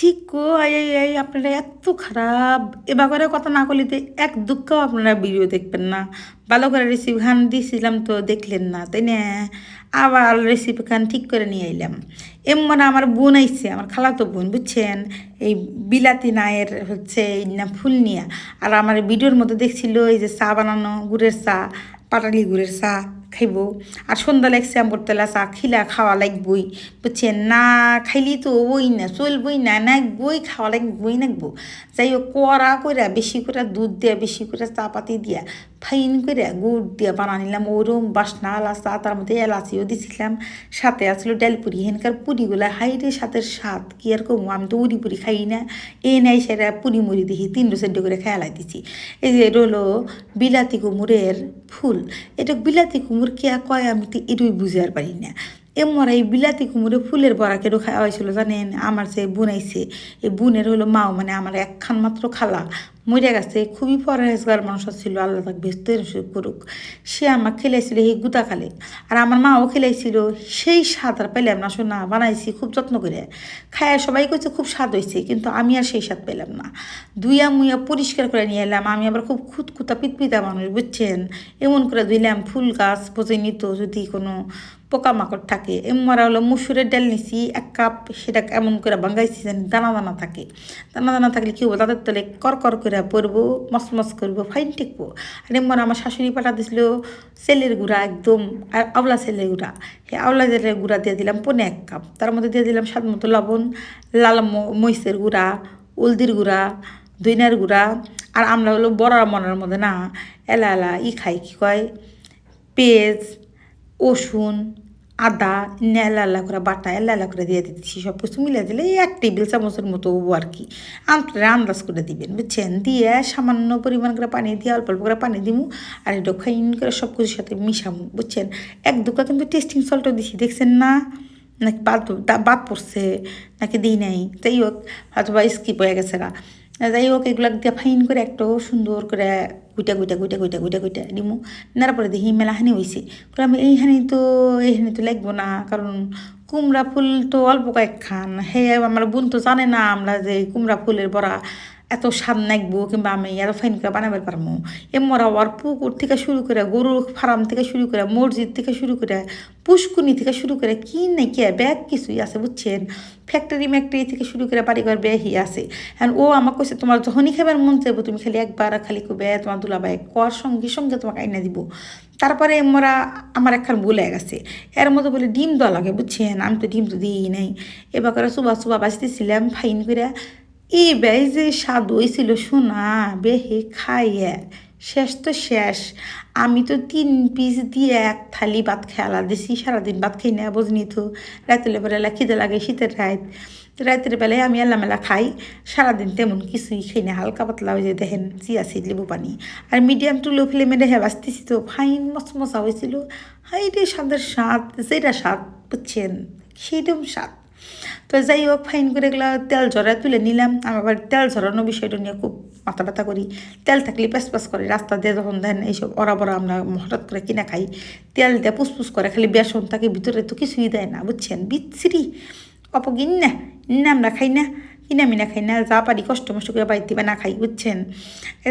Chicco I আপনারা এত খারাপ এবার কথা না করলে এক দুঃখও আপনারা ভিডিও দেখবেন না। ভালো করে রেসিপি খান দিয়েছিলাম তো দেখলেন না, তাই না? আবার রেসিপি খান ঠিক করে নিয়ে এলাম। এমন আমার বোন আইছে, আমার খালাতো বোন, বুঝছেন? এই বিলাতি নায়ের হচ্ছে এই না ফুল নিয়ে। আর আমার ভিডিওর মধ্যে দেখছিল এই যে চা বানানো, গুড়ের চা, পাটালি গুড়ের চা খাইব। আর সন্ধ্যা লাগছে আমরতলা চা খিলা খাওয়া লাগবই, বুঝছেন? না খাইলি তো ওই না চলবই না, নাকবই খাওয়া লাগবই নাকবো। যাই হোক কড়া করে বেশি করে দুধ দিয়া, বেশি করে চা পাতি দিয়া, ফাইন করে গুড় দিয়ে বানা নিলাম। ওরম বাসনা আলা চা, তার মধ্যে এলাচিও দিছিলাম, সাথে আসলো ডাল পুরি। হেনকার পুরিগুলা হাইরে সাথের স্বাদ কি আর কমু, আমি তো উড়ি পুরি খাই না। এই নাই সেটা পুরি মুড়ি দেখি 3-4 করে খেয়ালাই দিছি। এই যে এটা হলো বিলাতি কুমড়ের ফুল। এটা বিলাতি কুমড় কে কয় আমি তো এটুই বুঝে আর পারি না। এমন এই বিলাতি কুমড়ে ফুলের বড়া কেটে খাওয়া হয়েছিল জানেন? আমার যে বোন আইছে, এই বোনের হলো মাও, মানে আমার একখান মাত্র খালা মরে গেছে। খুবই পরহেজগার মানুষ ছিল, আল্লাহ তাকে ব্যস্ত করুক। সে আমাকে খেলাইছিল এই গুতা খালে, আর আমার মাও খেলাইছিল। সেই স্বাদ আর পেলাম না, শোনা বানাইছি খুব যত্ন করে, খায় সবাই কইছে খুব স্বাদ হয়েছে, কিন্তু আমি আর সেই স্বাদ পেলাম না। ধুইয়া মুইয়া পরিষ্কার করে নিয়ে এলাম। আমি আবার খুব খুঁতখুতা পিতপিতা মানুষ, বুঝছেন? এমন করে ধুইলাম ফুল গাছ পচে নিত যদি কোনো পোকামাকড় থাকে। এমরা হলো মুসুরের ডাল নিছি 1 কাপ, সেটা এমন করে ভাঙ্গাইছি যেন দানা দানা থাকে। দানা দানা থাকলে কী হবো, তাদের তলে কর করে পরবো, মসমস করবো, ফাইন টেকবো। আর এমরা আমার শাশুড়ি পাঠা দিছিল সেলের গুঁড়া, একদম আওলা সেলের গুঁড়া। সেই আওলা সেলের গুঁড়া দিয়ে দিলাম 1 কাপ। তার মধ্যে দিয়ে দিলাম স্বাদ মতো লবণ, লাল মরিচের গুঁড়া, হলদির গুঁড়া, দইনার গুঁড়া। আর আমরা হলো বড়া মনের মধ্যে না এলা খাই, কী কয়, পেঁয়াজ, রসুন, আদা এলা করে বাটা এলা করে দিয়ে দিচ্ছি। সব কিছু মিলিয়ে দিলে 1 টেবিল চামচের মতো হবো আর কি। আপনারা আন্দাজ করে দিবেন, বুঝছেন? দিয়ে সামান্য পরিমাণ করে পানি দিয়ে অল্প অল্প করে পানি দিমু। আর এটা খাইন করে সব কিছুর সাথে মিশামু, বুঝছেন? 1-2 কিন্তু টেস্টিং সল্টও দিছি, দেখছেন না? নাকি বাদ পড়ছে, নাকি দিই নাই, যাই হোক হয়তো বা স্কিপ হয়ে গেছে গা। যাই হোক এগুলো দিয়ে ফাইন করে একটু সুন্দর করে গুইটা নিমু। নেওয়ার পরে দেখি মেলাহানি হয়েছে। আমি এইখানি তো লাগবো না, কারণ কুমড়া ফুল তো অল্প কয়েকখান। হে আমার বোন তো জানে না আমরা যে কুমড়া ফুলের বড়া এত স্বাদ নাকবো, কিংবা আমি এত ফাইন করে বানাবার পারবো। এমরা আর পুকুর থেকে শুরু করে, গরুর ফার্ম থেকে শুরু করে, মসজিদ থেকে শুরু করে, পুষ্কুনি থেকে শুরু করে, কি নাকি ব্যাগ কিছুই আছে, বুঝছেন? ফ্যাক্টরি থেকে শুরু করে বাড়িঘর ব্যাগই আছে। হ্যাঁ, ও আমাকে কইছে তোমার যখনই খাবার মন চাইবো তুমি খালি একবার খালি কবে তোমার দুলাভাই কর সঙ্গে সঙ্গে তোমাকে আইনা দিব। তারপরে মোরা আমার একখান বলে গেছে, এর মধ্যে বলে ডিম দেওয়া লাগে, বুঝছেন? আমি তো ডিম তো দিই নাই। এবার করে চুবা বাঁচতেছিলাম ফাইন করে। এই বেশ যে স্বাদ হয়েছিল শোনা, বেহে খাইয়ে শেষ তো শেষ। আমি তো 3 পিস দিয়ে 1 থালি ভাত খেয়ালা দিছি। সারাদিন ভাত খাই না, বুঝনি তো? রাতের বেলা খিদে লাগে, শীতের রাতের বেলায় আমি এলামেলা খাই। সারাদিন তেমন কিছুই খাই না, হালকা পাতলা হয়ে যে দেখেন চিয়া সিড লেবু পানি। আর মিডিয়াম টু লো ফ্লেমে রেখে বাঁচতেছি তো ফাইন মশমশা হয়েছিল। হাই রে স্বাদের স্বাদ, যেটা স্বাদ, বুঝছেন? সেইরকম স্বাদ। তো যাই হোক ফাইন করে এগুলো তেল ঝরা তুলে নিলাম। আমি আবার তেল ঝরানো বিষয়টা নিয়ে খুব মাথা ব্যথা করি। তেল থাকলে প্যাস করে রাস্তা দিয়ে যখন দেন এইসব বড়া আমরা হঠাৎ করে কিনা খাই, তেল দিয়ে পুসপুস করে, খালি বেসন থাকে, ভিতরে তো কিছুই দেয় না, বুঝছেন? বিচ্ছিরি অপগিন না, আমরা খাই না, কিনা খাই না, যা পারি কষ্ট মষ্ট করে বাড়িতে বা না খাই, বুঝছেন?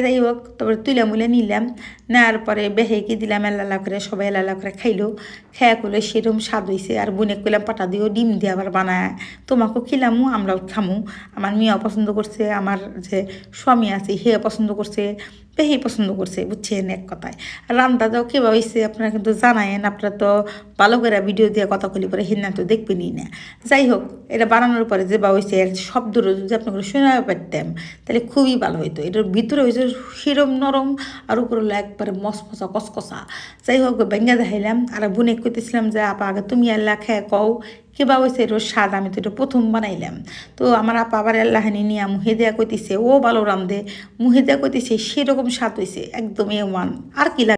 যাই হোক তারপরে তুলে মুলে নিলাম। নেওয়ার পরে বেহেকে দিলাম এলালা করে, সবাই এলালা করে খাইলো। খেয়া করলে সেরকম স্বাদ হয়েছে। আর বোনে কইলাম পাটা দিও, ডিম দিয়ে আবার বানায় তোমাকেও খিলামু, আমরাও খামু। আমার মেয়েও পছন্দ করছে, আমার যে স্বামী আছে হে পছন্দ করছে, বেহি পছন্দ করছে, বুঝছেন? এক কথায় রান্না যাও কেবা হয়েছে আপনারা কিন্তু জানায়েন। আপনারা তো ভালো করে ভিডিও দিয়ে কথা বলি পরে হিন্না তো দেখবেনই না। যাই হোক এটা বানানোর পরে যে বা হয়েছে এর শব্দটা যদি আপনাকে শোনা পারতাম তাহলে খুবই ভালো হইতো। এটার ভিতরে হয়েছে সেরম নরম, আর উপরে হলো একবারে মসমসা কসকসা। যাই হোক ভেঙে দেখাইলাম। আর বোনে কইতেছিলাম যে আপা আগে তুমি আল্লাহ খেয়ে কও কিবা হয়েছে এটার স্বাদ, আমি তো এটা প্রথম বানাইলাম। তো আমার আপা আবার আল্লাহানি নিয়ে মুহে দেয়া কইতেছে ও ভালো রান্ধে, মুহে দেয়া কইতেছে সেরকম স্বাদ হয়েছে একদম A1। আর কি লাগে।